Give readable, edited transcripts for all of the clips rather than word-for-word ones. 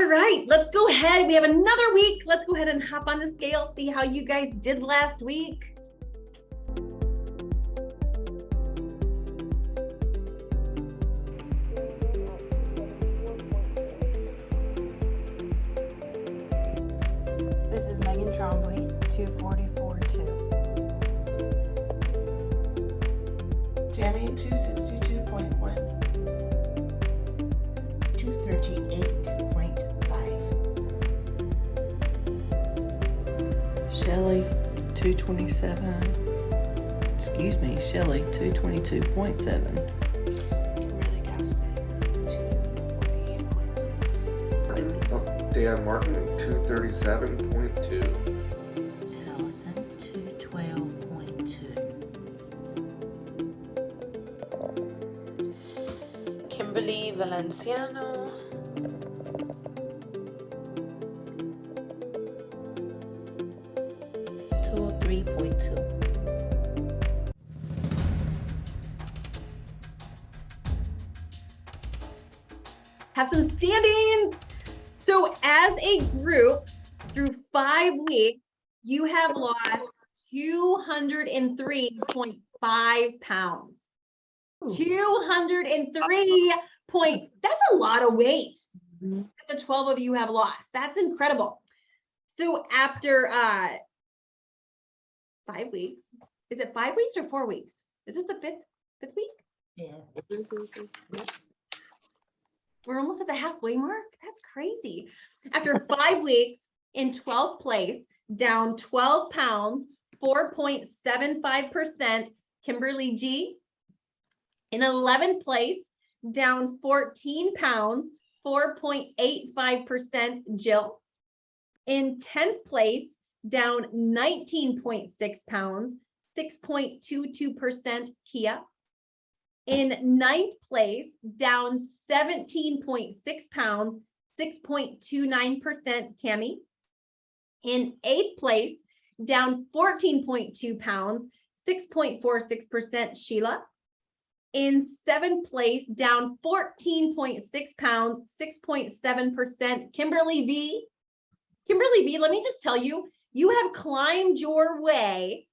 All right, let's go ahead. We have another week. Let's go ahead and hop on the scale, see how you guys did last week. This is Megan Trombley, 244.2. Tammy, 262.1. 238.5. Shelly, 227. Excuse me, Shelly, 222.7. Kimberly Gaston, 248.6. Dan Martin, 237.2. Allison, 212.2. Kimberly Valenciano, 203.2. Have some standings. So as a group, through 5 weeks, you have lost 203.5 pounds. 203 point, that's a lot of weight that the 12 of you have lost. That's incredible. So after 5 weeks, is it 5 weeks or 4 weeks? Is this the fifth week? Yeah. We're almost at the halfway mark. That's crazy. After 5 weeks in 12th place, down 12 pounds, 4.75%, Kimberly G. In 11th place, down 14 pounds, 4.85%, Jill. In 10th place, down 19.6 pounds, 6.22%, Kia. In 9th place, down 17.6 pounds, 6.29%, Tammy. In 8th place, down 14.2 pounds, 6.46%, Sheila. In 7th place, down 14.6 pounds, 6.7%, Kimberly V. Kimberly V, let me just tell you, you have climbed your way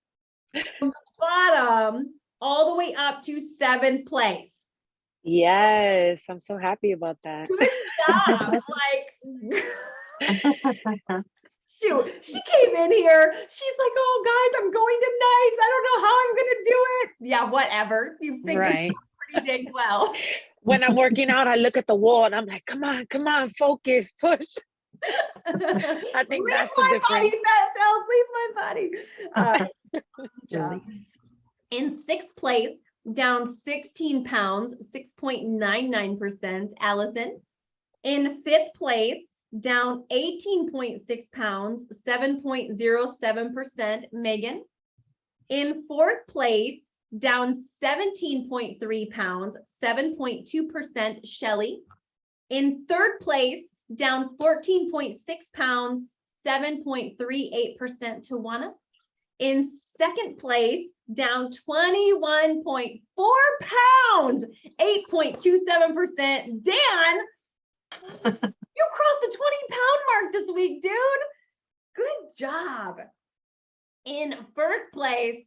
from the bottom all the way up to 7th place. Yes, I'm so happy about that. Good job. Shoot, she came in here. She's like, oh, guys, I'm going to nights. I don't know how I'm going to do it. Yeah, whatever. You figured Right. it out pretty dang well. When I'm working out, I look at the wall and I'm like, come on, focus, push. I think Leave that's the my difference. body, Beth. Leave my body. Good job. Release. In 6th place, down 16 pounds, 6.99%, Allison. In 5th place, down 18.6 pounds, 7.07%, Megan. In 4th place, down 17.3 pounds, 7.2%, Shelly. In 3rd place, down 14.6 pounds, 7.38%, Tawana. In 2nd place, down 21.4 pounds, 8.27%. Dan, you crossed the 20-pound mark this week, dude. Good job. In 1st place,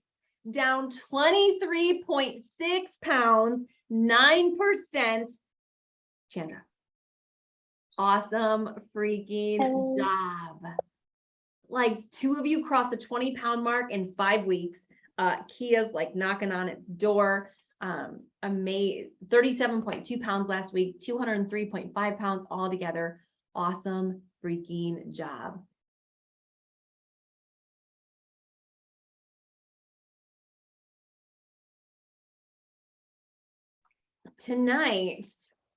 down 23.6 pounds, 9%, Chandra. Awesome freaking job. Like 2 of you crossed the 20-pound mark in 5 weeks. Kia's like knocking on its door. 37.2 pounds last week, 203.5 pounds altogether. Awesome freaking job. Tonight,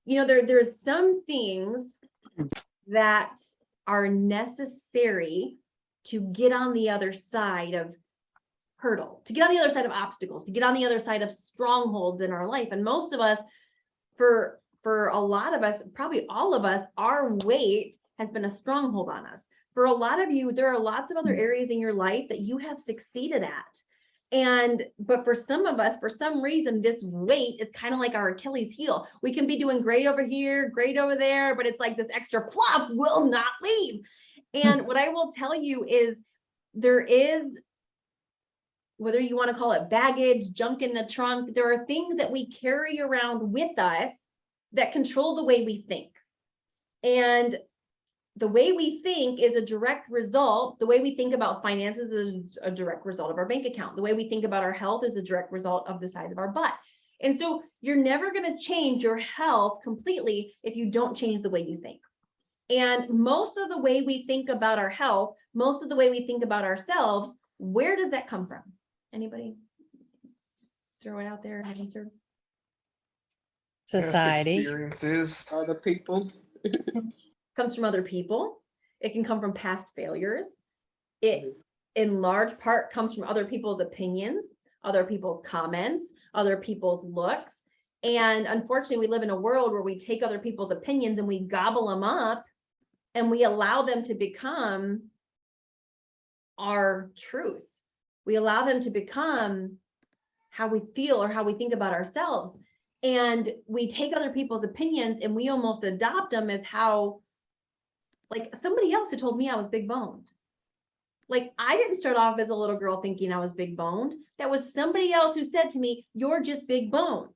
you know, there's some things that are necessary to get on the other side of hurdle, to get on the other side of obstacles, to get on the other side of strongholds in our life. And most of us, for a lot of us, probably all of us, our weight has been a stronghold on us. For a lot of you, there are lots of other areas in your life that you have succeeded at. But for some of us, for some reason, this weight is kind of like our Achilles heel. We can be doing great over here, great over there, but it's like this extra fluff will not leave. And what I will tell you is there is, whether you want to call it baggage, junk in the trunk, there are things that we carry around with us that control the way we think. And the way we think is a direct result. The way we think about finances is a direct result of our bank account. The way we think about our health is a direct result of the size of our butt. And so you're never going to change your health completely if you don't change the way you think. And most of the way we think about our health, most of the way we think about ourselves, where does that come from? Anybody? Throw it out there, answer. Society. Experiences. Other people. Comes from other people. It can come from past failures. It in large part comes from other people's opinions, other people's comments, other people's looks. And unfortunately, we live in a world where we take other people's opinions and we gobble them up and we allow them to become our truth. We allow them to become how we feel or how we think about ourselves. And we take other people's opinions and we almost adopt them as how, like somebody else who told me I was big boned. Like I didn't start off as a little girl thinking I was big boned. That was somebody else who said to me, you're just big boned.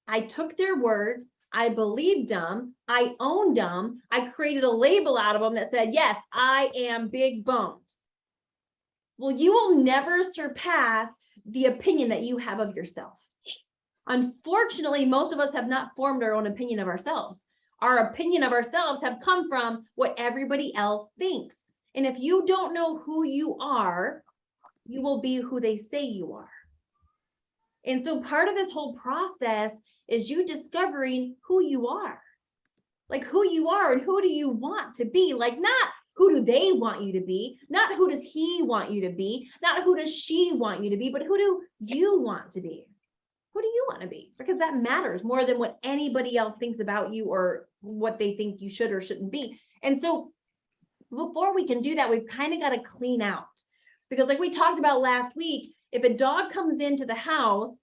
I took their words, I believed them, I owned them, I created a label out of them that said, yes, I am big boned. Well, you will never surpass the opinion that you have of yourself. Unfortunately, most of us have not formed our own opinion of ourselves. Our opinion of ourselves have come from what everybody else thinks. And if you don't know who you are, you will be who they say you are. And so part of this whole process is you discovering who you are. Like who you are and who do you want to be? Like not who do they want you to be? Not who does he want you to be? Not who does she want you to be? But who do you want to be? Who do you want to be? Because that matters more than what anybody else thinks about you or what they think you should or shouldn't be. And so before we can do that, we've kind of got to clean out. Because like we talked about last week, if a dog comes into the house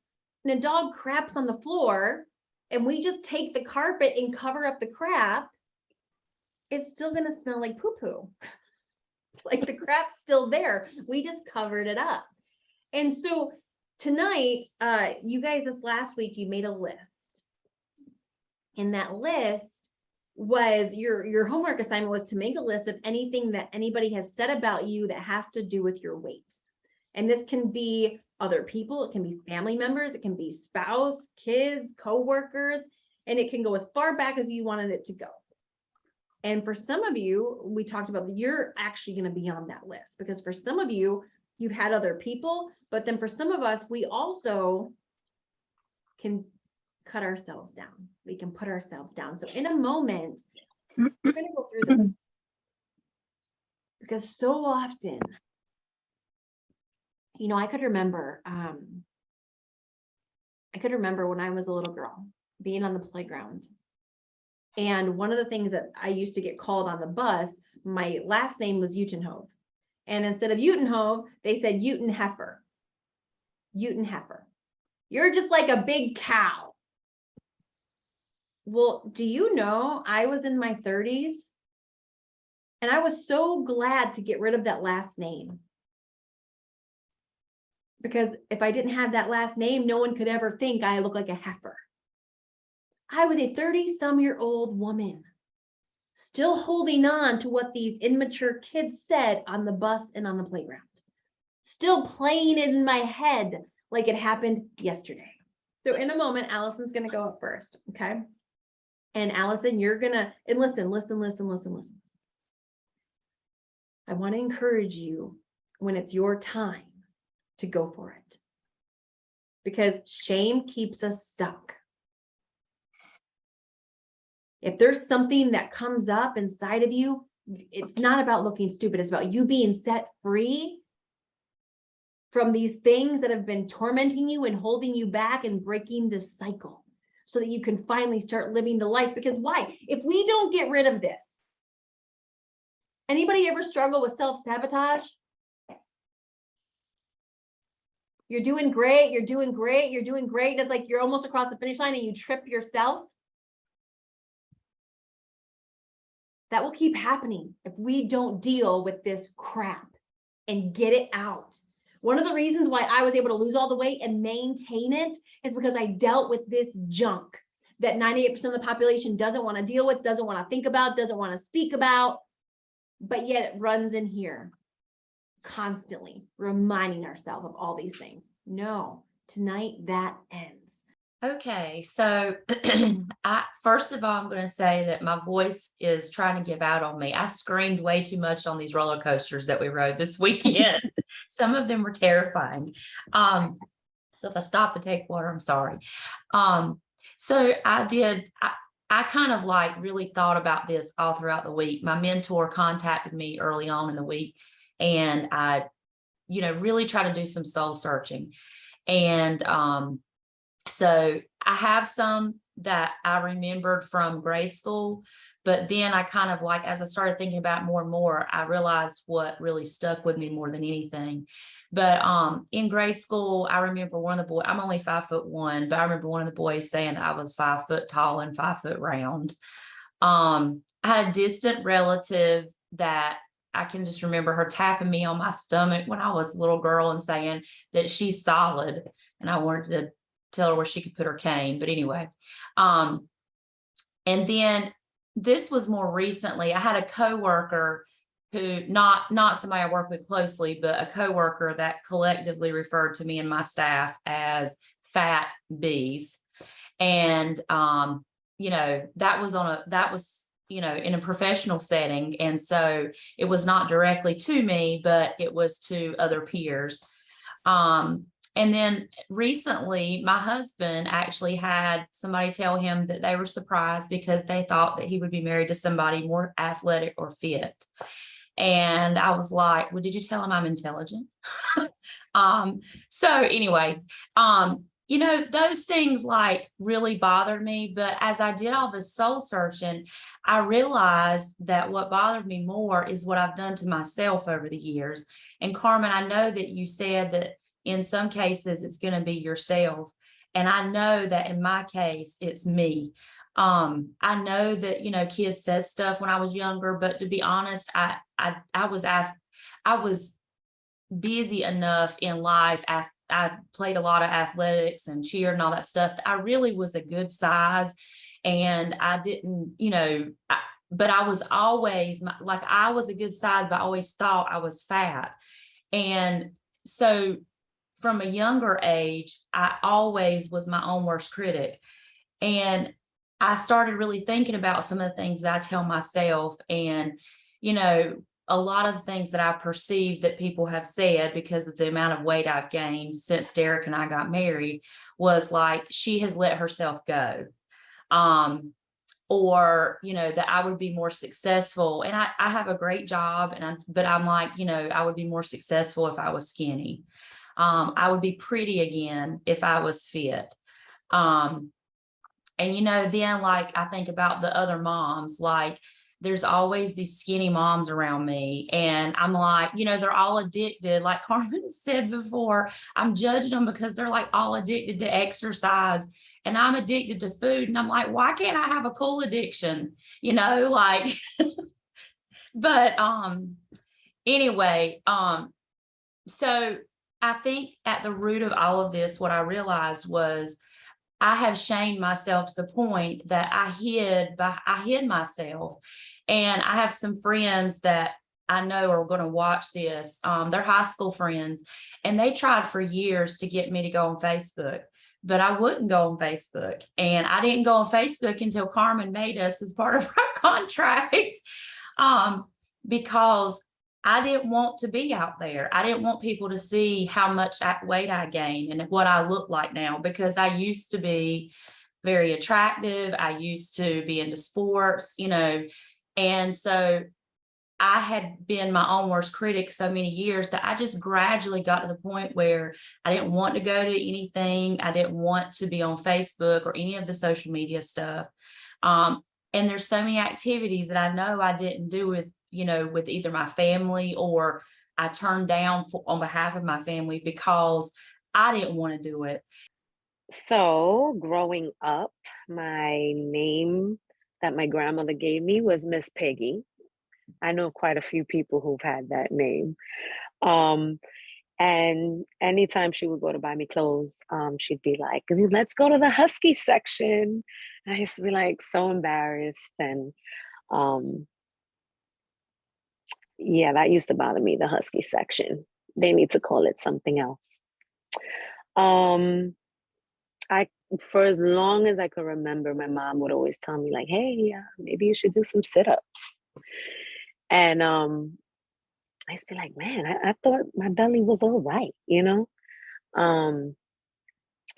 and a dog craps on the floor and we just take the carpet and cover up the crap, it's still going to smell like poo-poo. Like the crap's still there. We just covered it up. And so tonight, you guys, this last week, you made a list. And that list was your homework assignment was to make a list of anything that anybody has said about you that has to do with your weight. And this can be other people, it can be family members, it can be spouse, kids, coworkers, and it can go as far back as you wanted it to go. And for some of you, we talked about that you're actually going to be on that list because for some of you, you've had other people, but then for some of us, we also can cut ourselves down. We can put ourselves down. So in a moment, we're going to go through this because so often, you know, I could remember when I was a little girl being on the playground. And one of the things that I used to get called on the bus, my last name was Utenhove. And instead of Utenhove, they said Uten Heifer. Uten Heifer. You're just like a big cow. Well, do you know I was in my 30s and I was so glad to get rid of that last name. Because if I didn't have that last name, no one could ever think I look like a heifer. I was a 30-some-year-old woman, still holding on to what these immature kids said on the bus and on the playground, still playing it in my head like it happened yesterday. So in a moment, Allison's going to go up first, okay? And Allison, you're going to, and listen. I want to encourage you when it's your time to go for it. Because shame keeps us stuck. If there's something that comes up inside of you, it's not about looking stupid. It's about you being set free from these things that have been tormenting you and holding you back and breaking this cycle so that you can finally start living the life. Because why? If we don't get rid of this, anybody ever struggle with self-sabotage? You're doing great. You're doing great. You're doing great. And it's like you're almost across the finish line and you trip yourself. That will keep happening if we don't deal with this crap and get it out. One of the reasons why I was able to lose all the weight and maintain it is because I dealt with this junk that 98% of the population doesn't want to deal with, doesn't want to think about, doesn't want to speak about, but yet it runs in here constantly, reminding ourselves of all these things. No, tonight that ends. Okay, so first of all, I'm going to say that my voice is trying to give out on me. I screamed way too much on these roller coasters that we rode this weekend. Some of them were terrifying. So if I stop to take water, I'm sorry. So I kind of like really thought about this all throughout the week. My mentor contacted me early on in the week, and I, really try to do some soul searching. And so I have some that I remembered from grade school, but then I kind of like, as I started thinking about it more and more, I realized what really stuck with me more than anything. But in grade school, I remember one of the boys, I'm only 5'1", but I remember one of the boys saying that I was 5 foot tall and 5 foot round. I had a distant relative that I can just remember her tapping me on my stomach when I was a little girl and saying that she's solid. And I wanted to tell her where she could put her cane. But anyway, and then this was more recently. I had a coworker who, not somebody I work with closely, but a coworker that collectively referred to me and my staff as fat bees. And that was in a professional setting. And so it was not directly to me, but it was to other peers. And then recently, my husband actually had somebody tell him that they were surprised because they thought that he would be married to somebody more athletic or fit. And I was like, well, did you tell him I'm intelligent? So anyway, those things like really bothered me. But as I did all this soul searching, I realized that what bothered me more is what I've done to myself over the years. And Carmen, I know that you said that in some cases, it's going to be yourself. And I know that in my case, it's me. I know that, kids said stuff when I was younger, but to be honest, I was busy enough in life. I played a lot of athletics and cheered and all that stuff. I really was a good size, and I didn't, but I was always I was a good size, but I always thought I was fat. And so from a younger age, I always was my own worst critic. And I started really thinking about some of the things that I tell myself, and, a lot of the things that I perceive that people have said because of the amount of weight I've gained since Derek and I got married was like, she has let herself go. Or, that I would be more successful. And I have a great job, but I'm like, I would be more successful if I was skinny. I would be pretty again if I was fit. And, then I think about the other moms, there's always these skinny moms around me. And I'm like, they're all addicted. Like Carmen said before, I'm judging them because they're all addicted to exercise, and I'm addicted to food. And I'm like, why can't I have a cool addiction? But anyway, so I think at the root of all of this, what I realized was I have shamed myself to the point that I hid myself. And I have some friends that I know are going to watch this. They're high school friends, and they tried for years to get me to go on Facebook, but I wouldn't go on Facebook. And I didn't go on Facebook until Carmen made us as part of our contract, because I didn't want to be out there. I didn't want people to see how much weight I gained and what I look like now, because I used to be very attractive. I used to be into sports, and so I had been my own worst critic so many years that I just gradually got to the point where I didn't want to go to anything. I didn't want to be on Facebook or any of the social media stuff. And there's so many activities that I know I didn't do with either my family, or I turned down on behalf of my family because I didn't want to do it. So growing up, my name that my grandmother gave me was Miss Piggy. I know quite a few people who've had that name. Um, and anytime she would go to buy me clothes, she'd be like, let's go to the husky section. And I used to be like so embarrassed. And um, yeah, that used to bother me, the husky section. They need to call it something else. Um, I for as long as I could remember, my mom would always tell me like, "Hey, maybe you should do some sit-ups." And I used to be like, "Man, I thought my belly was all right, you know." Um,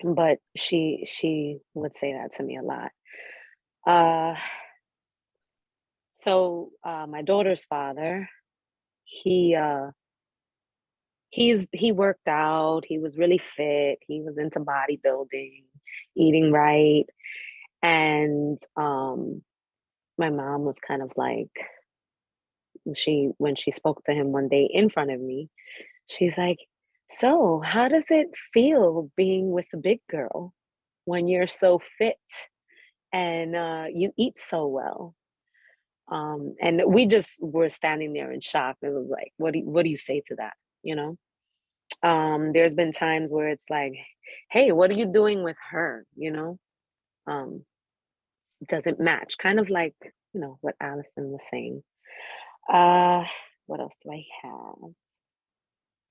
but she would say that to me a lot. Uh, so my daughter's father, he he worked out. He was really fit. He was into bodybuilding, eating right, and my mom was kind of like when she spoke to him one day in front of me, she's like, so how does it feel being with a big girl when you're so fit and you eat so well? And we just were standing there in shock. It was like, what do you say to that, you know? There's been times where it's like, hey, what are you doing with her, you know? um doesn't match, kind of like, what Allison was saying. Uh, what else do I have?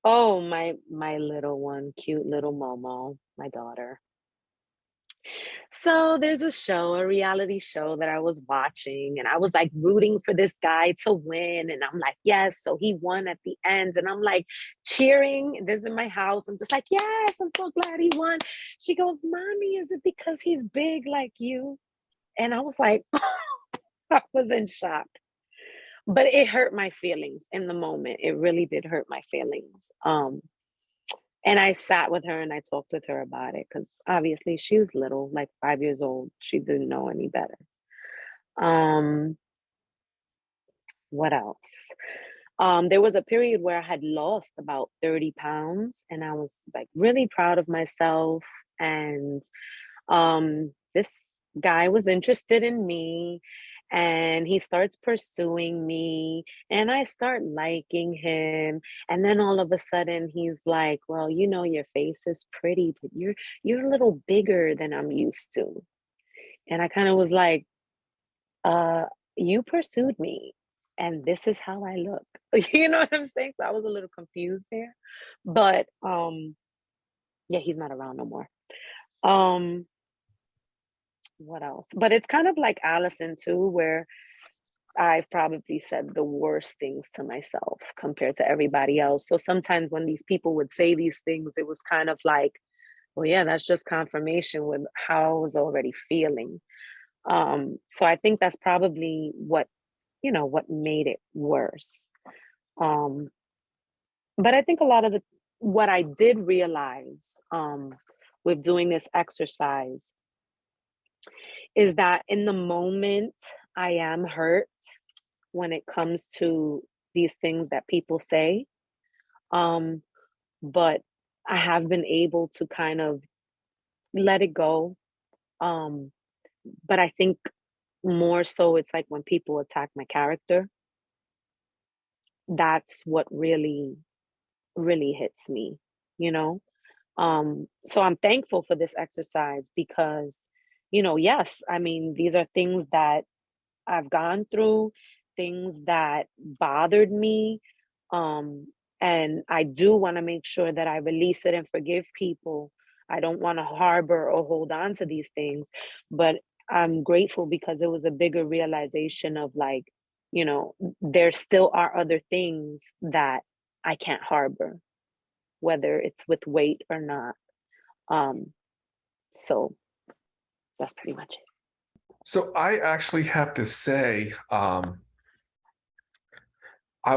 Oh, my little one, cute little Momo, my daughter. So there's a reality show that I was watching, and I was like rooting for this guy to win. And I'm like, yes. So he won at the end. And I'm like cheering. This is in my house. I'm just like, yes, I'm so glad he won. She goes, Mommy, is it because he's big like you? And I was like, I was in shock. But it hurt my feelings in the moment. It really did hurt my feelings. And I sat with her and I talked with her about it because obviously she was little, like 5 years old. She didn't know any better. Um, what else? There was a period where I had lost about 30 pounds and I was like really proud of myself. And this guy was interested in me and he starts pursuing me and I start liking him, and then all of a sudden he's like, well, your face is pretty, but you're a little bigger than I'm used to. And I kind of was like, uh you pursued me and this is how I look. You know what I'm saying? So I was a little confused there. But yeah, he's not around no more. um what else? But it's kind of like Allison too, where I've probably said the worst things to myself compared to everybody else. So sometimes when these people would say these things, it was kind of like, well, yeah, that's just confirmation with how I was already feeling. So I think that's probably what made it worse. Um, but I think a lot of what I did realize with doing this exercise is that in the moment I am hurt when it comes to these things that people say. Um, but I have been able to kind of let it go. Um, but I think more so it's like when people attack my character, that's what really, really hits me, you know? So I'm thankful for this exercise because, yes, I mean, these are things that I've gone through, things that bothered me. Um, and I do want to make sure that I release it and forgive people. I don't want to harbor or hold on to these things, but I'm grateful because it was a bigger realization of like, there still are other things that I can't harbor, whether it's with weight or not. Um, so that's pretty much it. So I actually have to say, I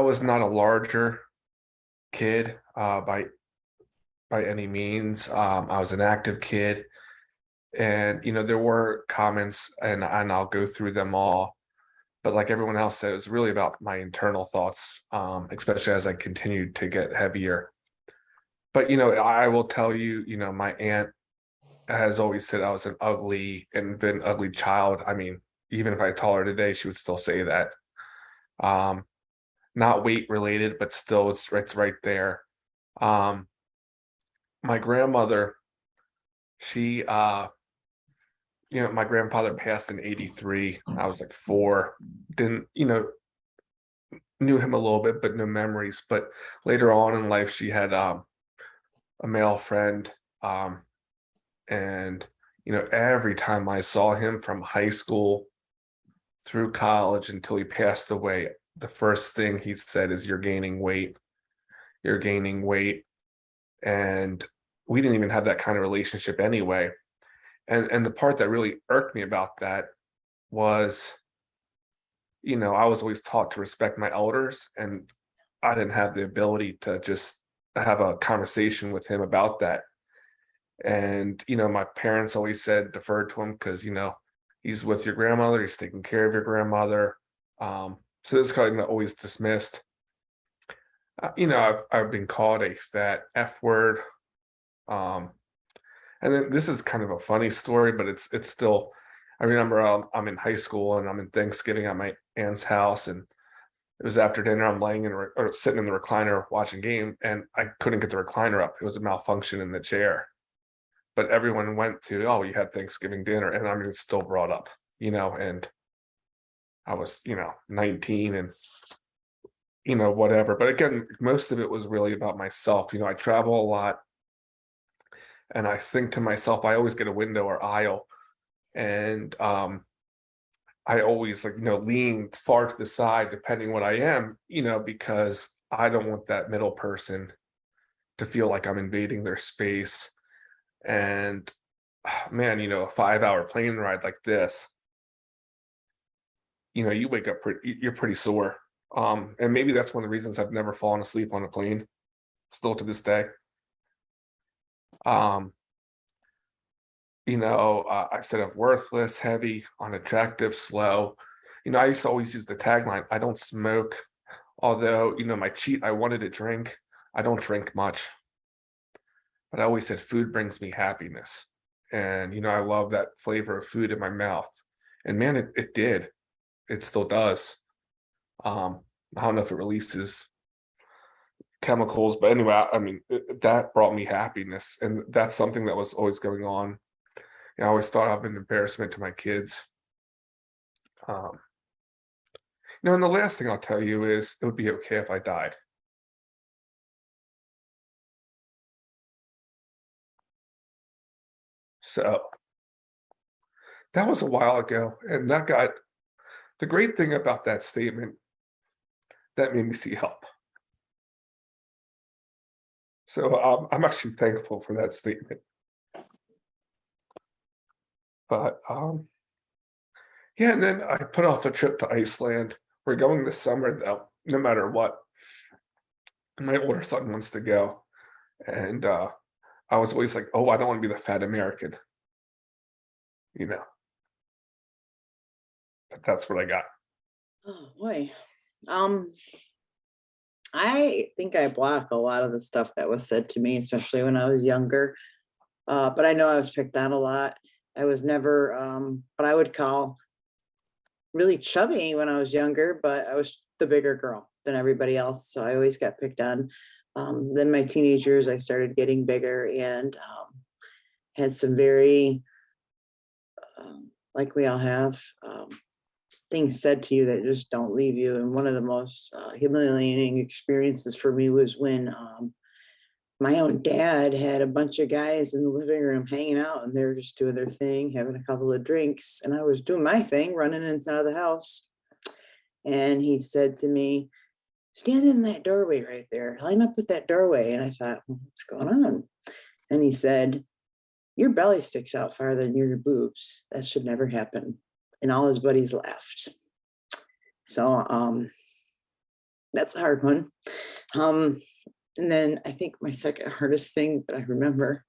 was not a larger kid by any means. I was an active kid, and there were comments, and I'll go through them all. But like everyone else said, it was really about my internal thoughts, especially as I continued to get heavier. But I will tell you, my aunt has always said I was an ugly and been ugly child. I mean, even if I told her today, she would still say that. Not weight related, but still it's right there. My grandmother, she my grandfather passed in 83. I was like 4. Didn't, knew him a little bit, but no memories. But later on in life, she had a male friend. And every time I saw him from high school through college until he passed away, the first thing he said is, "You're gaining weight. You're gaining weight." And we didn't even have that kind of relationship anyway. And the part that really irked me about that was, I was always taught to respect my elders, and I didn't have the ability to just have a conversation with him about that. And my parents always said defer to him because he's with your grandmother, he's taking care of your grandmother. So this kind of always dismissed. I've been called a fat F word. And then this is kind of a funny story, but it's still. I remember I'm in high school and I'm in Thanksgiving at my aunt's house, and it was after dinner. I'm laying or sitting in the recliner watching game, and I couldn't get the recliner up. It was a malfunction in the chair. But everyone went to, "Oh, you had Thanksgiving dinner," and I mean, it's still brought up, and I was, 19 and, whatever. But again, most of it was really about myself. I travel a lot, and I think to myself, I always get a window or aisle, and I always lean far to the side, depending what I am, because I don't want that middle person to feel like I'm invading their space. And man, a 5-hour plane ride like this, you wake up you're pretty sore. And maybe that's one of the reasons I've never fallen asleep on a plane, still to this day. I've said I'm worthless, heavy, unattractive, slow. I used to always use the tagline, "I don't smoke." Although, my cheat, I wanted to drink. I don't drink much. But I always said food brings me happiness. And, I love that flavor of food in my mouth. And man, it did. It still does. I don't know if it releases chemicals, but anyway, I mean, that brought me happiness. And that's something that was always going on. I always thought I've been an embarrassment to my kids. And the last thing I'll tell you is it would be okay if I died. So that was a while ago. And that got the great thing about that statement, that made me see help. So I'm actually thankful for that statement. But yeah, and then I put off a trip to Iceland. We're going this summer though, no matter what. My older son wants to go. And I was always like, "Oh, I don't want to be the fat American." But that's what I got. Oh boy. I think I block a lot of the stuff that was said to me, especially when I was younger. But I know I was picked on a lot. I was never what I would call really chubby when I was younger, but I was the bigger girl than everybody else. So I always got picked on. Then my teenagers, I started getting bigger and had some very, like we all have, things said to you that just don't leave you. And one of the most humiliating experiences for me was when my own dad had a bunch of guys in the living room hanging out, and they were just doing their thing, having a couple of drinks. And I was doing my thing, running in and out of the house. And he said to me, "Stand in that doorway right there, line up with that doorway." And I thought, well, what's going on? And he said, "Your belly sticks out farther than your boobs. That should never happen." And all his buddies laughed. So that's a hard one. And then I think my second hardest thing that I remember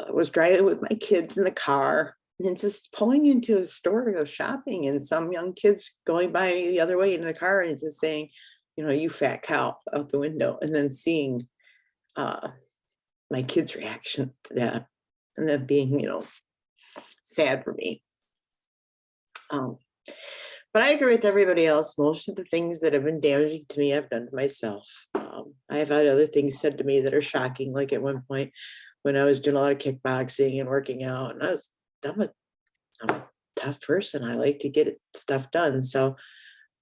was driving with my kids in the car and just pulling into a store to go shopping, and some young kids going by me the other way in the car and just saying, you fat cow out the window, and then seeing my kid's reaction to that, and that being, sad for me. But I agree with everybody else. Most of the things that have been damaging to me, I've done to myself. I have had other things said to me that are shocking. Like at one point when I was doing a lot of kickboxing and working out, and I'm a tough person. I like to get stuff done. So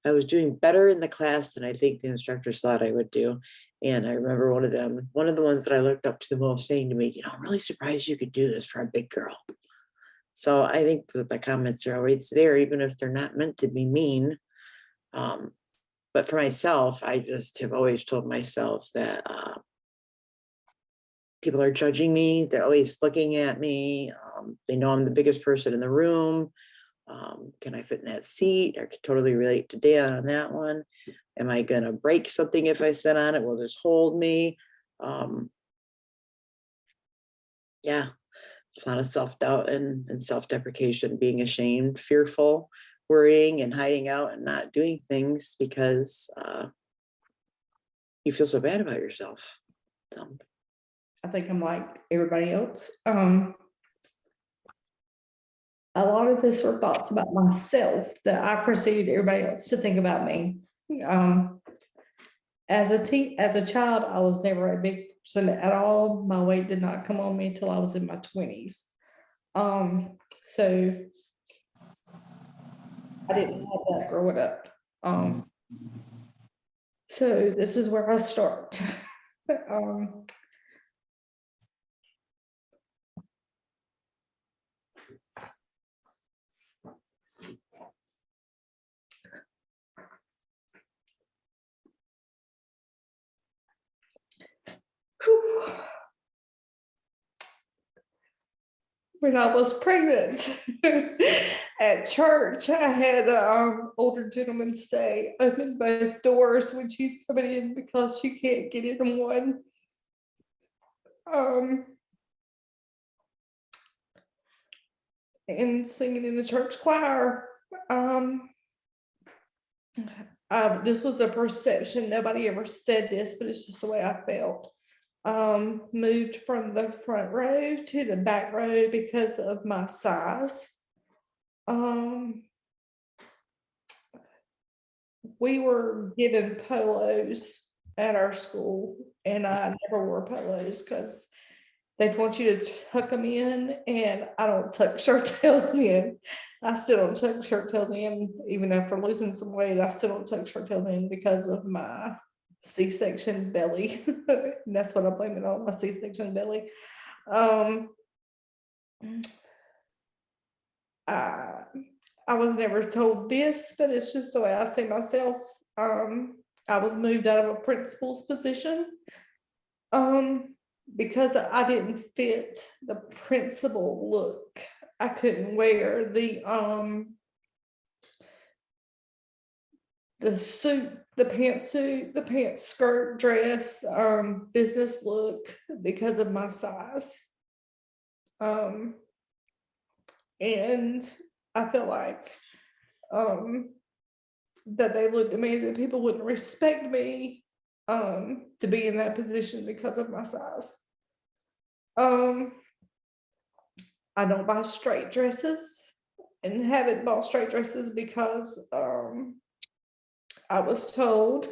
I was doing better in the class than I think the instructors thought I would do. And I remember one of the ones that I looked up to the most saying to me, I'm really surprised you could do this for a big girl. So I think that the comments are always there, even if they're not meant to be mean. But for myself, I just have always told myself that people are judging me. They're always looking at me. They know I'm the biggest person in the room. Can I fit in that seat? I could totally relate to Dan on that one. Am I going to break something if I sit on it? Will this hold me? Yeah, a lot of self-doubt and self-deprecation, being ashamed, fearful, worrying and hiding out and not doing things because you feel so bad about yourself. So. I think I'm like everybody else. A lot of this were thoughts about myself that I perceived everybody else to think about me. As a child, I was never a big person at all. My weight did not come on me till I was in my 20s. So I didn't have that growing up. So this is where I start. When I was pregnant at church, I had an older gentleman say, open both doors when she's coming in because she can't get in one. And singing in the church choir. This was a perception. Nobody ever said this, but it's just the way I felt. Moved from the front row to the back row because of my size. We were given polos at our school, and I never wore polos because they want you to tuck them in, and I don't tuck shirt tails in. I still don't tuck shirt tails in, even after losing some weight. I still don't tuck shirt tails in because of my C-section belly. That's what I blame it on, my C-section belly. I was never told this, but it's just the way I see myself. I was moved out of a principal's position because I didn't fit the principal look. I couldn't wear the suit, the pantsuit, the pants, skirt, dress, business look because of my size. And I feel like that they looked at me, that people wouldn't respect me to be in that position because of my size. I don't buy straight dresses and haven't bought straight dresses because I was told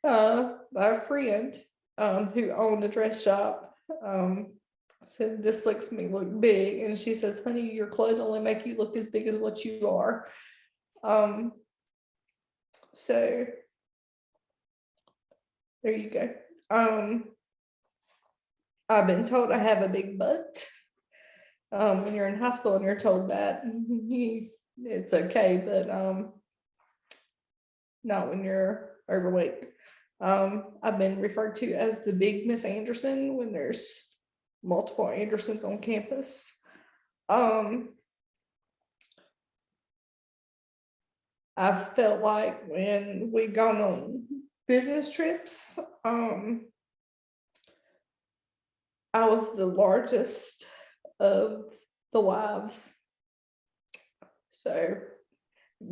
by a friend who owned a dress shop, said, this makes me look big. And she says, honey, your clothes only make you look as big as what you are. So there you go. I've been told I have a big butt. When you're in high school and you're told that, it's okay, but not when you're overweight. I've been referred to as the big Miss Anderson when there's multiple Andersons on campus. I felt like when we gone on business trips, I was the largest of the wives. So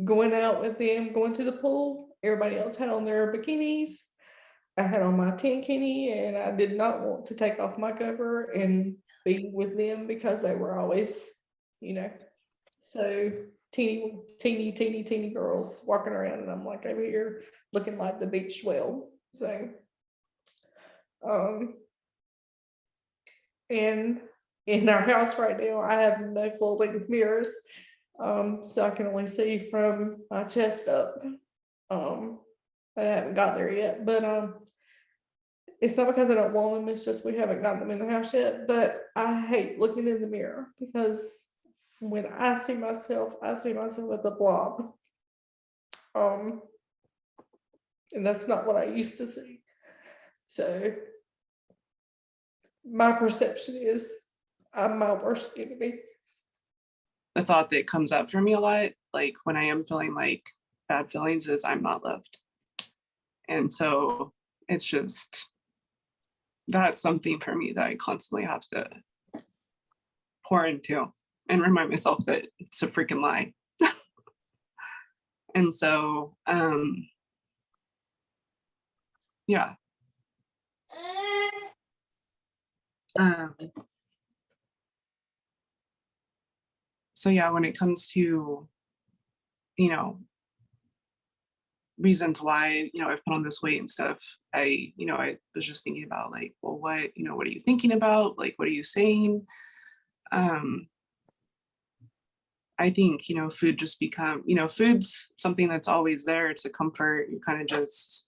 going out with them, going to the pool, Everybody else had on their bikinis. I had on my tankini, and I did not want to take off my cover and be with them because they were always, so teeny girls walking around, and I'm like over here looking like the beach swell. So, and in our house right now, I have no full length mirrors, so I can only see from my chest up. I haven't got there yet, but it's not because I don't want them. It's just we haven't got them in the house yet. But I hate looking in the mirror because when I see myself as a blob. And that's not what I used to see. So my perception is I'm my worst enemy. The thought that comes up for me a lot, like when I am feeling like bad feelings, is I'm not loved. And so it's just, that's something for me that I constantly have to pour into and remind myself that it's a freaking lie. And so, yeah. So yeah, when it comes to, reasons why, I've put on this weight and stuff, I was just thinking about like, well, what are you thinking about? Like, what are you saying? I think, food just food's something that's always there. It's a comfort. You kind of just,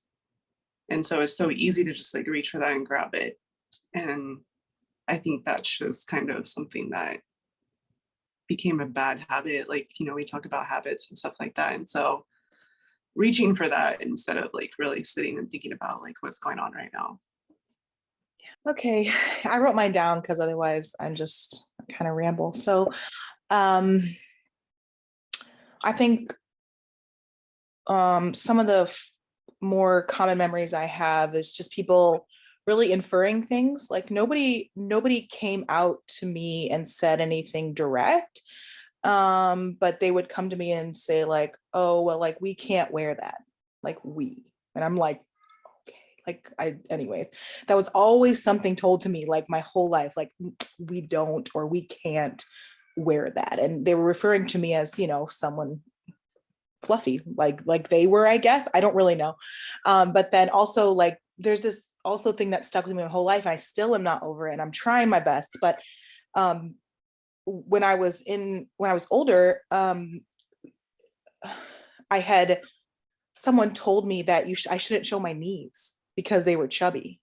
and so it's so easy to just like reach for that and grab it. And I think that's just kind of something that became a bad habit. Like, we talk about habits and stuff like that. And so reaching for that instead of like really sitting and thinking about like what's going on right now. Okay, I wrote mine down because otherwise I'm just kind of ramble. So I think some of the more common memories I have is just people really inferring things. Like nobody came out to me and said anything direct, but they would come to me and say like, oh, well, like we can't wear that, like and I'm like, anyways, that was always something told to me like my whole life, like we don't, or we can't wear that. And they were referring to me as, someone fluffy, like they were, I guess, I don't really know. But then also like, there's this also thing that stuck with me my whole life. I still am not over it, and I'm trying my best. But when I was older, I had someone told me that I shouldn't show my knees because they were chubby.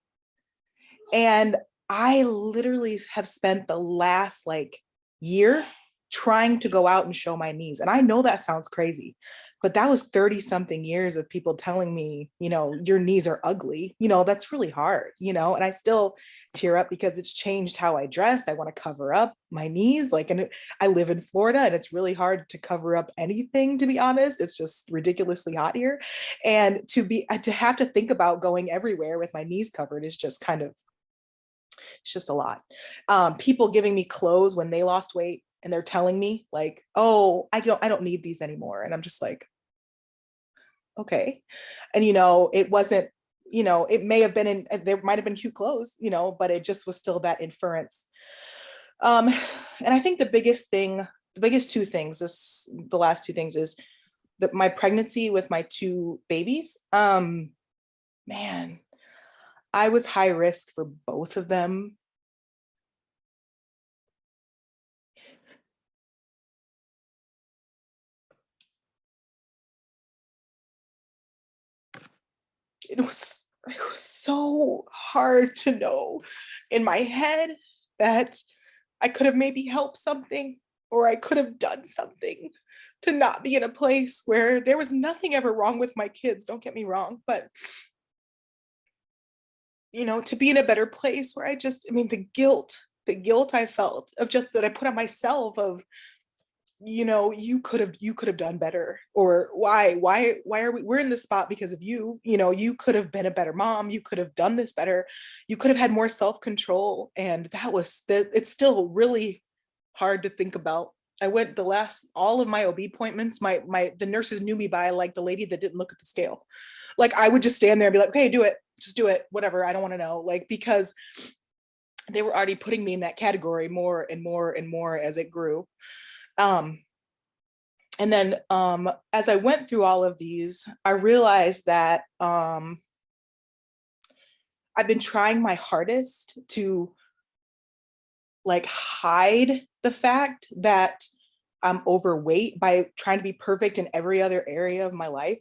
And I literally have spent the last like year trying to go out and show my knees. And I know that sounds crazy, but that was 30 something years of people telling me, your knees are ugly, that's really hard, and I still tear up because it's changed how I dress. I want to cover up my knees. And I live in Florida and it's really hard to cover up anything, to be honest. It's just ridiculously hot here. And to have to think about going everywhere with my knees covered is just it's just a lot. People giving me clothes when they lost weight, and they're telling me like, oh, I don't need these anymore. And I'm just like, okay. And, it wasn't, it may have been there might've been cute clothes, but it just was still that inference. And I think the biggest two things, the last two things is that my pregnancy with my two babies, man, I was high risk for both of them. It was so hard to know in my head that I could have maybe helped something, or I could have done something to not be in a place where there was nothing ever wrong with my kids. Don't get me wrong, but to be in a better place where the guilt I felt of just that I put on myself of, you could have done better, or why are we're in this spot because of you, you could have been a better mom, you could have done this better, you could have had more self-control. And it's still really hard to think about I went all of my OB appointments, the nurses knew me by like the lady that didn't look at the scale. Like I would just stand there and be like, okay, do it, just do it, whatever. I don't want to know. Like, because they were already putting me in that category more and more and more as it grew. And then as I went through all of these, I realized that I've been trying my hardest to like hide the fact that I'm overweight by trying to be perfect in every other area of my life.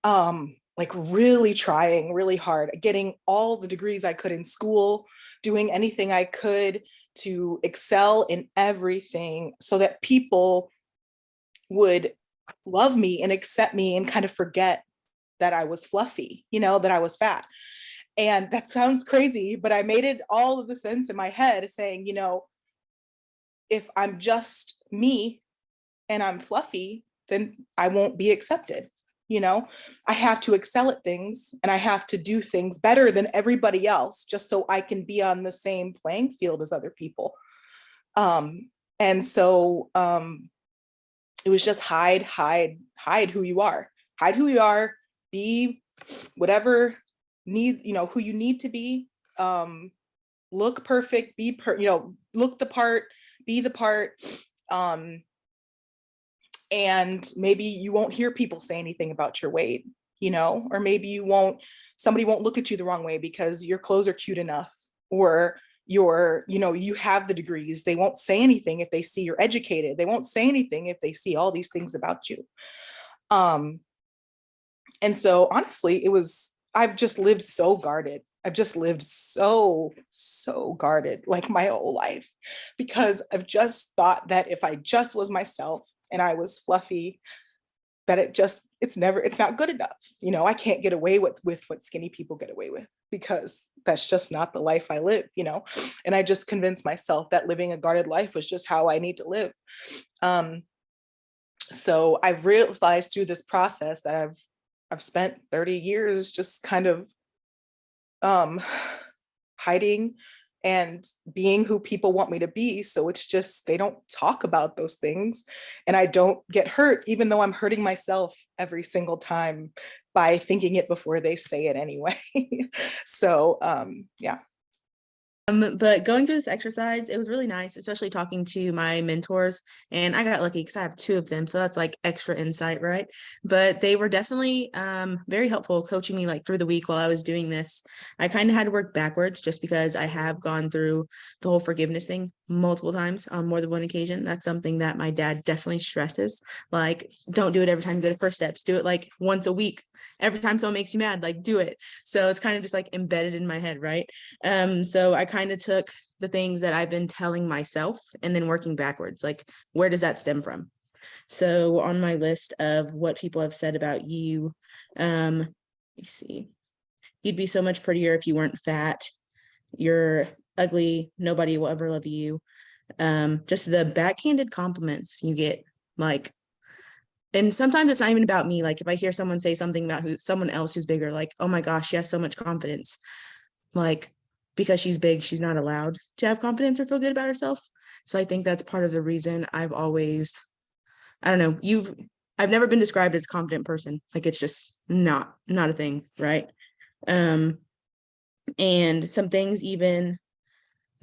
Like really trying really hard, getting all the degrees I could in school, doing anything I could to excel in everything so that people would love me and accept me and kind of forget that I was fluffy, that I was fat. And that sounds crazy, but I made it all of the sense in my head saying, if I'm just me and I'm fluffy, then I won't be accepted. I have to excel at things and I have to do things better than everybody else just so I can be on the same playing field as other people. And so it was just hide who you are. Hide who you are, be whatever who you need to be. Look perfect, look the part, be the part. And maybe you won't hear people say anything about your weight, or maybe somebody won't look at you the wrong way because your clothes are cute enough, or you have the degrees. They won't say anything if they see you're educated. They won't say anything if they see all these things about you. And so honestly, I've just lived so guarded. I've just lived so guarded like my whole life, because I've just thought that if I just was myself and I was fluffy, that it's not good enough. I can't get away with what skinny people get away with, because that's just not the life I live, and I just convinced myself that living a guarded life was just how I need to live. So I've realized through this process that I've spent 30 years just kind of hiding and being who people want me to be. So it's just, they don't talk about those things and I don't get hurt, even though I'm hurting myself every single time by thinking it before they say it anyway. So yeah. But going through this exercise, it was really nice, especially talking to my mentors. And I got lucky because I have two of them. So that's like extra insight, right? But they were definitely very helpful coaching me like through the week while I was doing this. I kind of had to work backwards just because I have gone through the whole forgiveness thing multiple times on more than one occasion. That's something that my dad definitely stresses. Like, don't do it every time you go to First Steps. Do it like once a week. Every time someone makes you mad, like do it. So it's kind of just like embedded in my head, right? So I kind of took the things that I've been telling myself and then working backwards, like where does that stem from? So on my list of what people have said about you, you see, you'd be so much prettier if you weren't fat. You're ugly. Nobody will ever love you. Just the backhanded compliments you get, like, and sometimes it's not even about me. Like if I hear someone say something about someone else who's bigger, like, oh my gosh, she has so much confidence. Like, because she's big, she's not allowed to have confidence or feel good about herself. So I think that's part of the reason I've always, I don't know, I've never been described as a confident person. Like it's just not a thing, right? And some things even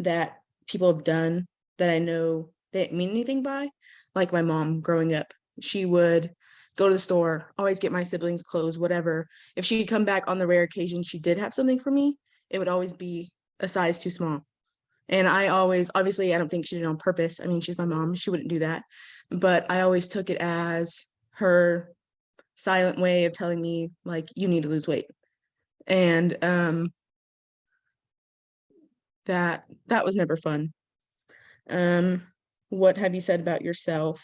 that people have done that I know they didn't mean anything by, like my mom growing up, she would go to the store, always get my siblings clothes, whatever. If she'd come back on the rare occasion she did have something for me, it would always be a size too small. And I always, obviously, I don't think she did it on purpose. I mean, she's my mom. She wouldn't do that. But I always took it as her silent way of telling me, like, you need to lose weight. And that was never fun. What have you said about yourself?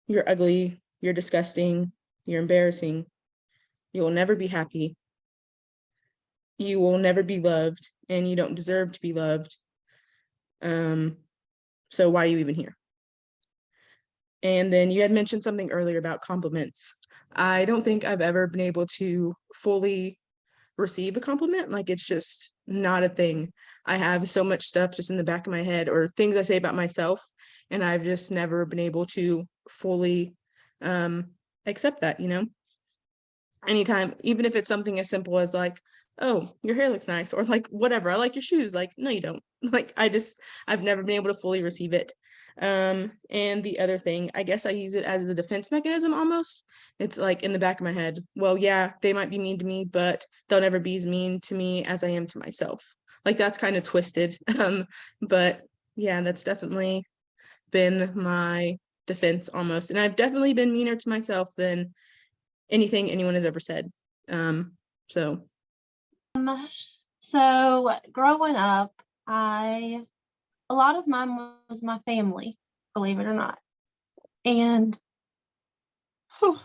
You're ugly. You're disgusting. You're embarrassing. You will never be happy. You will never be loved, and you don't deserve to be loved. So why are you even here? And then you had mentioned something earlier about compliments. I don't think I've ever been able to fully receive a compliment. Like it's just not a thing. I have so much stuff just in the back of my head or things I say about myself, and I've just never been able to fully accept that, you know? Anytime, even if it's something as simple as like, oh, your hair looks nice, or like whatever, I like your shoes. Like, no, you don't. Like I've never been able to fully receive it. And the other thing, I guess I use it as a defense mechanism almost. It's like in the back of my head, well, yeah, they might be mean to me, but they'll never be as mean to me as I am to myself. Like that's kind of twisted. But yeah, that's definitely been my defense almost. And I've definitely been meaner to myself than anything anyone has ever said. So So growing up, a lot of mine was my family, believe it or not. And whew,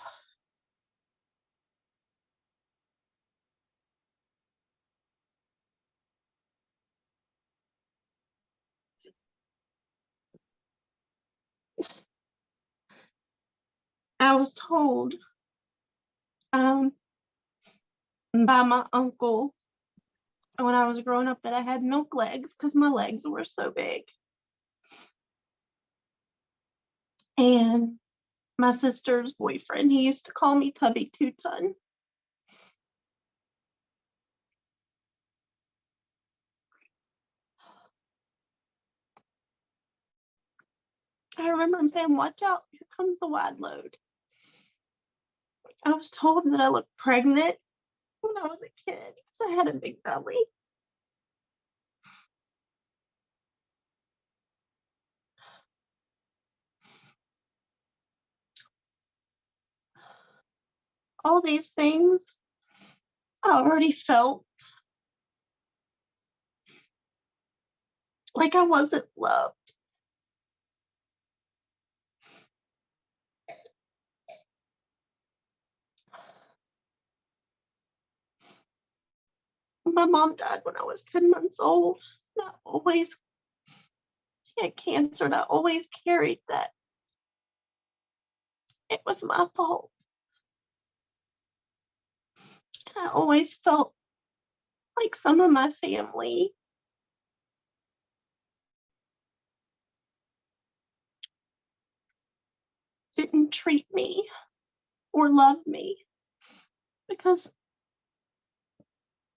I was told by my uncle when I was growing up that I had milk legs because my legs were so big. And my sister's boyfriend, he used to call me Tubby Two Ton. I remember him saying, "Watch out, here comes the wide load." I was told that I looked pregnant when I was a kid because I had a big belly. All these things I already felt like I wasn't loved. My mom died when I was 10 months old. She had cancer, and I always carried that it was my fault. And I always felt like some of my family didn't treat me or love me because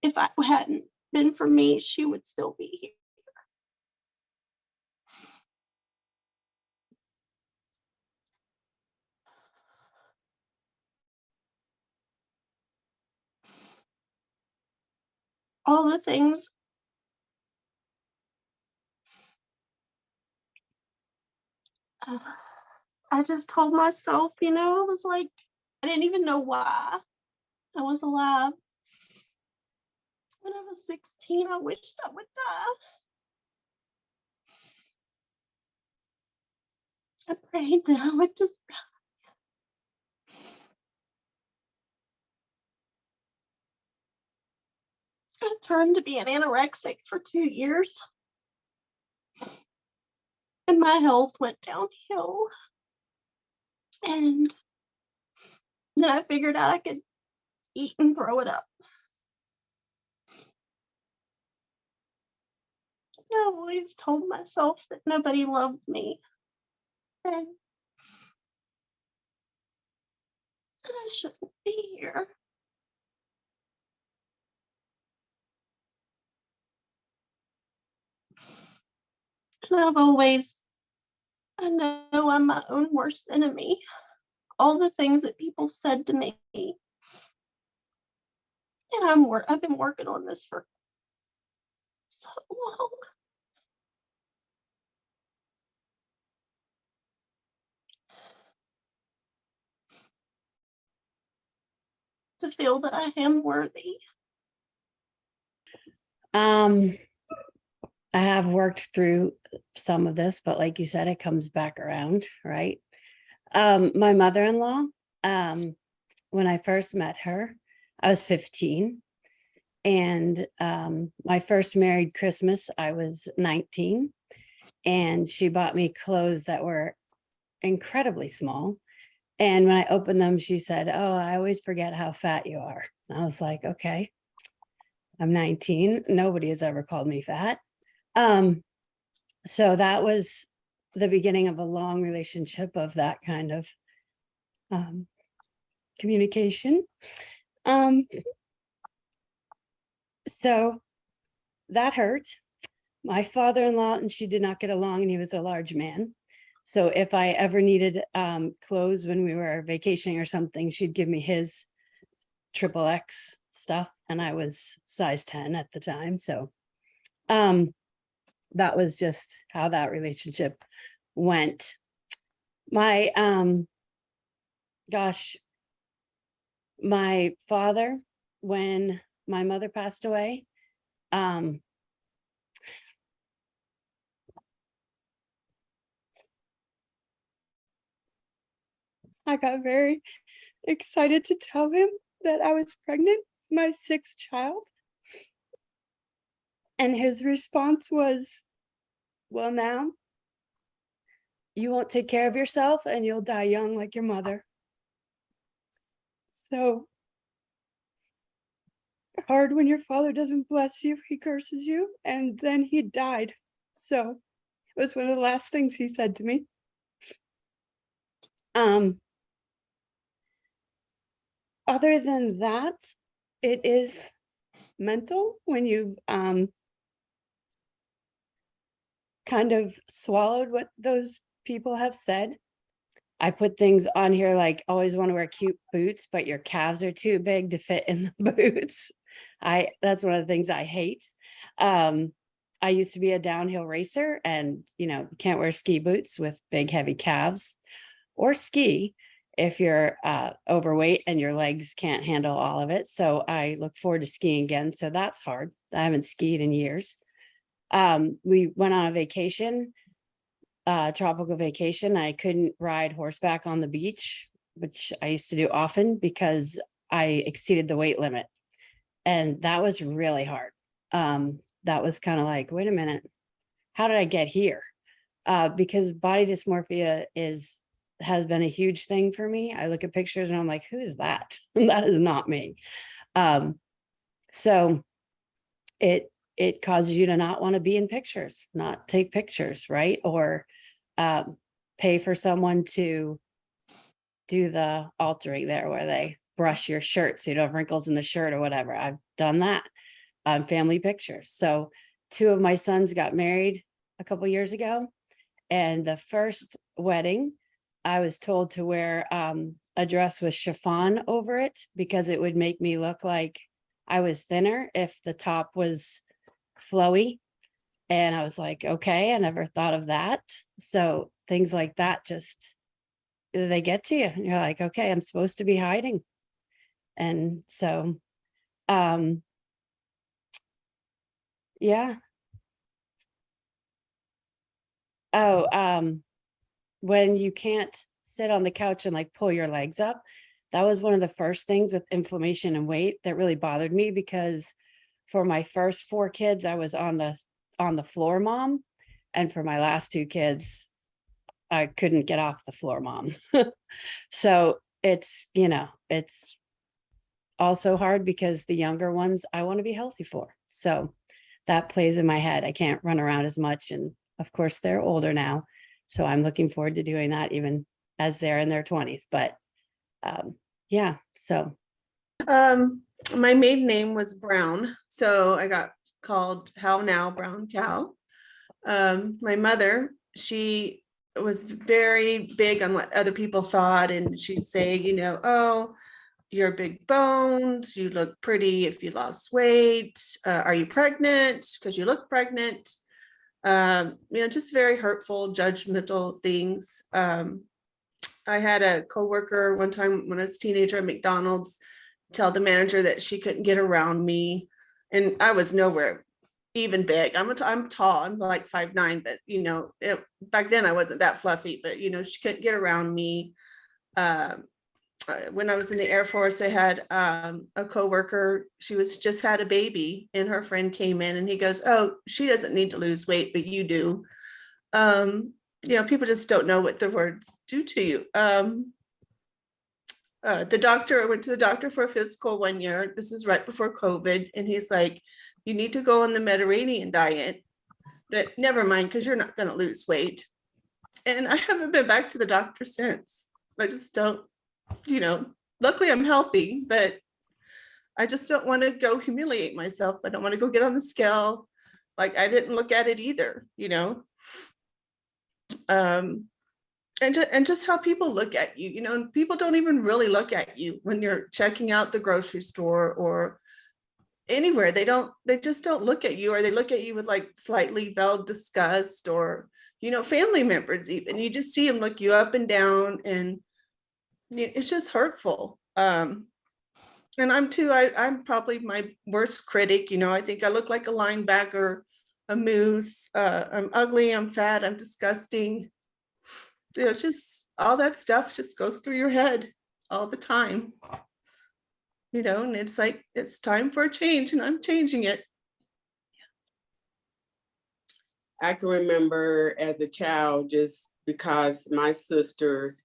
if I hadn't been for me, she would still be here. All the things I just told myself, I was like, I didn't even know why I was alive. When I was 16, I wished I would die. I prayed that I would just I turned to be an anorexic for 2 years. And my health went downhill. And then I figured out I could eat and throw it up. I always told myself that nobody loved me. And I shouldn't be here. And I know I'm my own worst enemy. All the things that people said to me. And I've been working on this for so long. To feel that I am worthy. I have worked through some of this, but like you said, it comes back around, right? My mother-in-law, when I first met her, I was 15. And my first married Christmas, I was 19. And she bought me clothes that were incredibly small. And when I opened them, she said, "Oh, I always forget how fat you are." And I was like, okay. I'm 19. Nobody has ever called me fat. So that was the beginning of a long relationship of that kind of communication. So that hurt. My father-in-law and she did not get along, and he was a large man. So if I ever needed clothes when we were vacationing or something, she'd give me his XXX stuff, and I was size 10 at the time. So that was just how that relationship went. My my father, when my mother passed away, I got very excited to tell him that I was pregnant, my 6th child. And his response was, well, now you won't take care of yourself and you'll die young like your mother. So hard when your father doesn't bless you, he curses you, and then he died. So it was one of the last things he said to me. Other than that, it is mental when you've kind of swallowed what those people have said. I put things on here like always want to wear cute boots, but your calves are too big to fit in the boots. That's one of the things I hate. I used to be a downhill racer, and can't wear ski boots with big heavy calves, or ski if you're overweight and your legs can't handle all of it. So I look forward to skiing again. So that's hard. I haven't skied in years. We went on a vacation, tropical vacation. I couldn't ride horseback on the beach, which I used to do often because I exceeded the weight limit. And that was really hard. That was kind of like, wait a minute, how did I get here? Because body dysmorphia has been a huge thing for me. I look at pictures and I'm like, who is that? That is not me. So it causes you to not want to be in pictures, not take pictures, right? Or pay for someone to do the altering there where they brush your shirt so you don't have wrinkles in the shirt or whatever. I've done that on family pictures. So 2 of my sons got married a couple years ago, and the first wedding, I was told to wear a dress with chiffon over it because it would make me look like I was thinner if the top was flowy. And I was like, okay, I never thought of that. So things like that just, they get to you. And you're like, okay, I'm supposed to be hiding. And so, yeah. Oh, when you can't sit on the couch and like pull your legs up, that was one of the first things with inflammation and weight that really bothered me, because for my first 4 kids, I was on the floor mom. And for my last 2 kids, I couldn't get off the floor mom. So it's also hard because the younger ones I want to be healthy for. So that plays in my head. I can't run around as much. And of course, they're older now. So I'm looking forward to doing that even as they're in their 20s. But yeah, so. My maiden name was Brown. So I got called How Now Brown Cow. My mother, she was very big on what other people thought. And she'd say, oh, you're big boned, you look pretty if you lost weight. Are you pregnant? Because you look pregnant. Just very hurtful, judgmental things. I had a coworker one time when I was a teenager at McDonald's tell the manager that she couldn't get around me, and I was nowhere even big. I'm tall. I'm like 5'9", but back then I wasn't that fluffy. But she couldn't get around me. When I was in the Air Force, I had a coworker. She just had a baby, and her friend came in, and he goes, "Oh, she doesn't need to lose weight, but you do." People just don't know what the words do to you. I went to the doctor for a physical 1 year. This is right before COVID. And he's like, you need to go on the Mediterranean diet. But never mind, because you're not going to lose weight. And I haven't been back to the doctor since. I just don't, luckily I'm healthy, but I just don't want to go humiliate myself. I don't want to go get on the scale. Like I didn't look at it either, and just how people look at you, people don't even really look at you when you're checking out the grocery store or anywhere. They just don't look at you, or they look at you with like slightly veiled disgust, or, family members even. You just see them look you up and down, and it's just hurtful. And I'm probably my worst critic. I think I look like a linebacker, a moose. I'm ugly, I'm fat, I'm disgusting. It's just all that stuff just goes through your head all the time. And it's like, it's time for a change, and I'm changing it. I can remember as a child, just because my sisters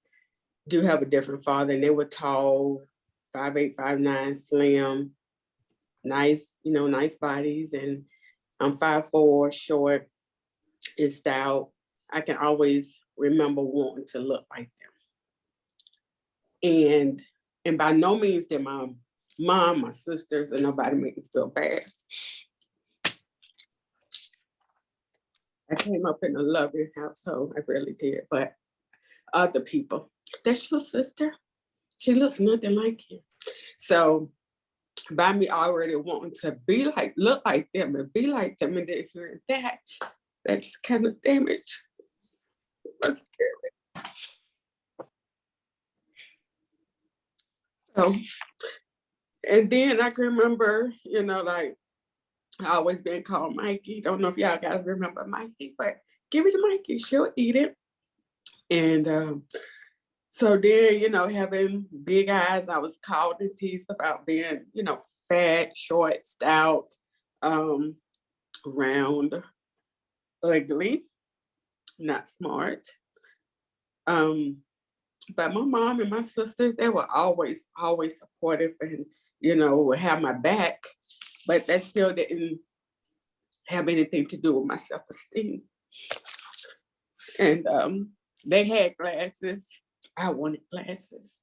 do have a different father, and they were tall, 5'8", 5'9", slim, nice, nice bodies. And I'm 5'4", short and stout. I can always remember wanting to look like them. And by no means did my mom, my sisters, and nobody make me feel bad. I came up in a loving household, I really did. But other people, that's your sister? She looks nothing like you. So by me already wanting to look like them and be like them, and then hearing that's kind of damage. Was scary. So, and then I can remember, like I always been called Mikey. Don't know if y'all guys remember Mikey, but give it to Mikey, she'll eat it. And so then, having big eyes, I was called and teased about being, fat, short, stout, round, ugly, not smart. But my mom and my sisters, they were always supportive and, would have my back, but that still didn't have anything to do with my self-esteem. And they had glasses. I wanted glasses.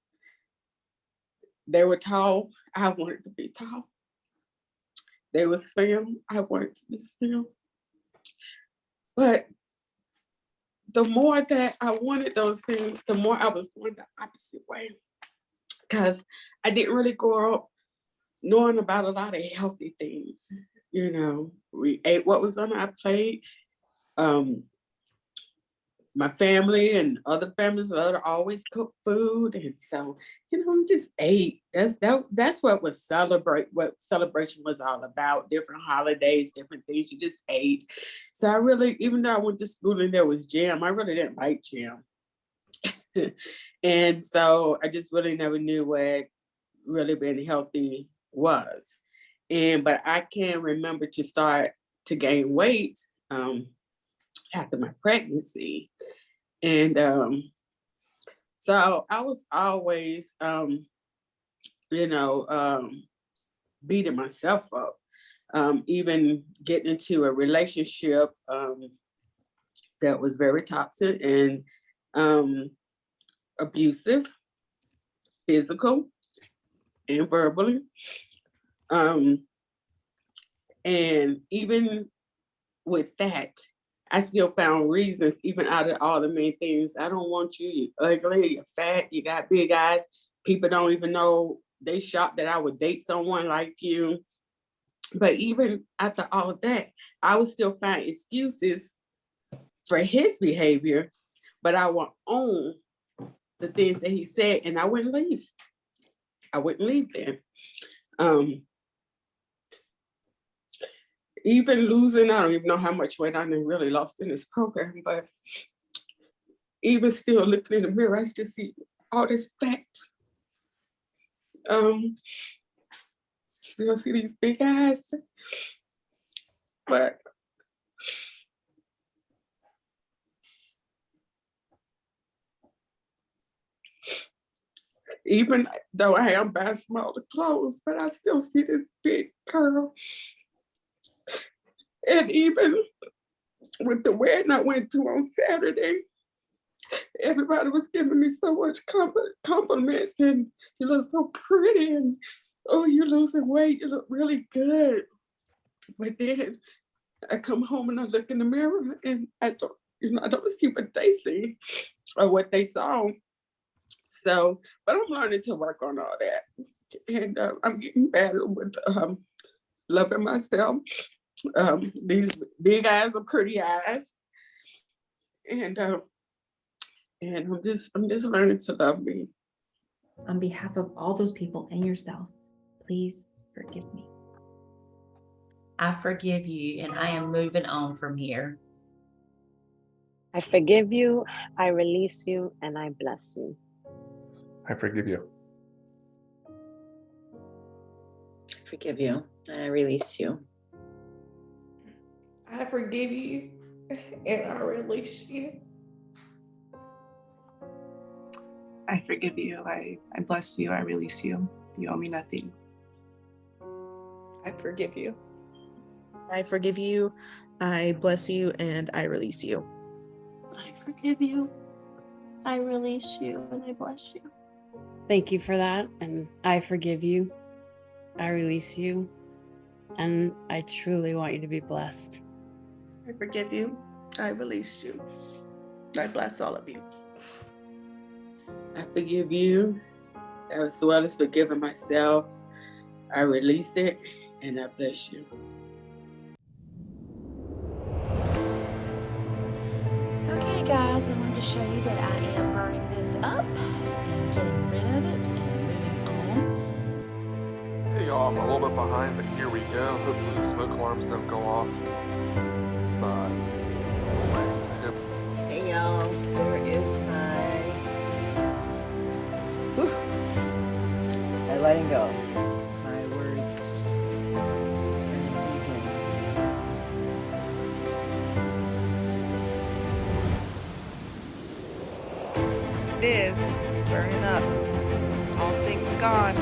They were tall. I wanted to be tall. They were slim. I wanted to be slim. But the more that I wanted those things, the more I was going the opposite way. Because I didn't really grow up knowing about a lot of healthy things. We ate what was on our plate. My family and other families would always cook food. And so, we just ate. That's what celebration was all about. Different holidays, different things. You just ate. So I really, even though I went to school and there was jam, I really didn't like jam. And so I just really never knew what really being healthy was. But I can remember to start to gain weight after my pregnancy. And so I was always, beating myself up, even getting into a relationship that was very toxic and abusive, physical and verbally. And even with that, I still found reasons, even out of all the main things. I don't want you, you're ugly, you're fat, you got big eyes. People don't even know, they shocked that I would date someone like you. But even after all of that, I would still find excuses for his behavior, but I would own the things that he said, and I wouldn't leave. I wouldn't leave then. Even losing, I don't even know how much weight I really lost in this program, but even still looking in the mirror, I just see all this fat. Still see these big eyes, but Even though I am buying smaller clothes, but I still see this big curl. And even with the wedding I went to on Saturday, everybody was giving me so much compliments, and you look so pretty, and oh, you're losing weight, you look really good. But then I come home and I look in the mirror and I don't see what they see or what they saw. So, but I'm learning to work on all that. And I'm getting better with loving myself. These big eyes are pretty eyes. And I'm just learning to love me. On behalf of all those people and yourself, please forgive me. I forgive you, and I am moving on from here. I forgive you, I release you, and I bless you. I forgive you. I forgive you and I release you. I forgive you and I release you. I forgive you. I bless you. I release you. You owe me nothing. I forgive you. I forgive you, I bless you, and I release you. I forgive you. I release you and I bless you. Thank you for that. And I forgive you. I release you. And I truly want you to be blessed. I forgive you. I release you. I bless all of you. I forgive you as well as forgiving myself. I release it and I bless you. Okay, guys, I wanted to show you that I am burning this up and getting rid of it and moving on. Hey y'all, I'm a little bit behind, but here we go. Hopefully the smoke alarms don't go off. But anyway, Hey y'all, there is my I letting go. My words It is burning up. All things gone.